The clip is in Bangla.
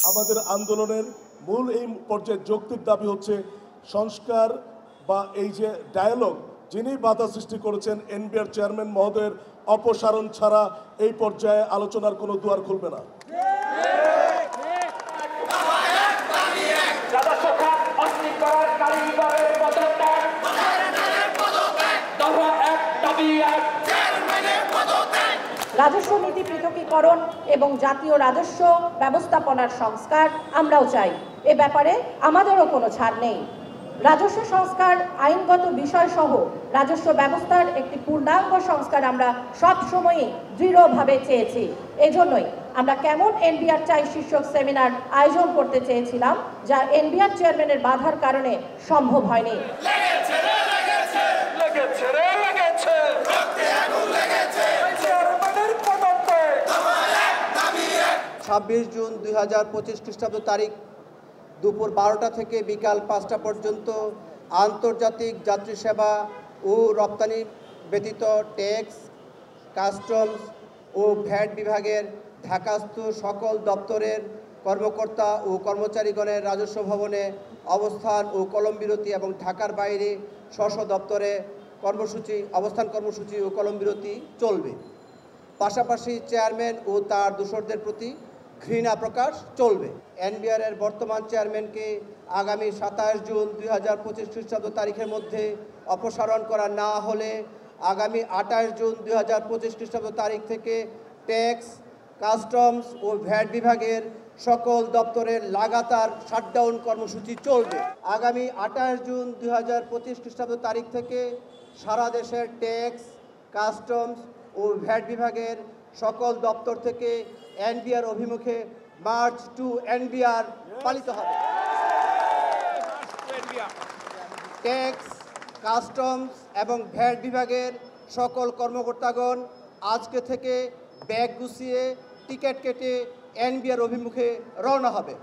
আমাদের আন্দোলনের মূল এই পর্যায়ে যৌক্তিক দাবি হচ্ছে সংস্কার বা এই যে ডায়ালগ যিনি বাধা সৃষ্টি করেছেন এনবিআর চেয়ারম্যান মহোদয়ের অপসারণ ছাড়া এই পর্যায়ে আলোচনার কোনো দুয়ার খুলবে না। রাজস্ব নীতি পৃথকীকরণ এবং জাতীয় রাজস্ব ব্যবস্থাপনার সংস্কার আমরাও চাই। এ ব্যাপারে আমাদেরও কোনো ছাড় নেই। রাজস্ব সংস্কার আইনগত বিষয় সহ রাজস্ব ব্যবস্থার একটি পূর্ণাঙ্গ সংস্কার আমরা সব সময়ই দৃঢ়ভাবে চেয়েছি। এজন্যই আমরা কেমন এনবিআর চাই শীর্ষক সেমিনার আয়োজন করতে চেয়েছিলাম, যা এনবিআর চেয়ারম্যানের বাধার কারণে সম্ভব হয়নি। 26 জুন 2025 খ্রিস্টাব্দ তারিখ দুপুর 12টা থেকে বিকাল 5টা পর্যন্ত আন্তর্জাতিক যাত্রী সেবা ও রপ্তানি ব্যতীত ট্যাক্স, কাস্টমস ও ভ্যাট বিভাগের ঢাকাস্থ সকল দপ্তরের কর্মকর্তা ও কর্মচারীগণের রাজস্ব ভবনে অবস্থান ও কলমবিরতি এবং ঢাকার বাইরে স্ব দপ্তরে অবস্থান কর্মসূচি ও কলমবিরতি চলবে। পাশাপাশি চেয়ারম্যান ও তার দোসরদের প্রতি ঘৃণা প্রকাশ চলবে। এনবিআর এর বর্তমান চেয়ারম্যানকে আগামী 27 জুন 2025 খ্রিস্টাব্দ তারিখের মধ্যে অপসারণ করা না হলে আগামী 28 জুন 2025 খ্রিস্টাব্দ তারিখ থেকে ট্যাক্স, কাস্টমস ও ভ্যাট বিভাগের সকল দপ্তরের লাগাতার শাটডাউন কর্মসূচি চলবে। আগামী 28 জুন 2025 খ্রিস্টাব্দ তারিখ থেকে সারা দেশের ট্যাক্স, কাস্টমস ও ভ্যাট বিভাগের সকল দপ্তর থেকে এনবিআর অভিমুখে মার্চ টু এনবিআর পালিত হবে। ট্যাক্স, কাস্টমস এবং ভ্যাট বিভাগের সকল কর্মকর্তাগণ আজকে থেকে ব্যাগ গুছিয়ে টিকিট কেটে এনবিআর অভিমুখে রওনা হবে।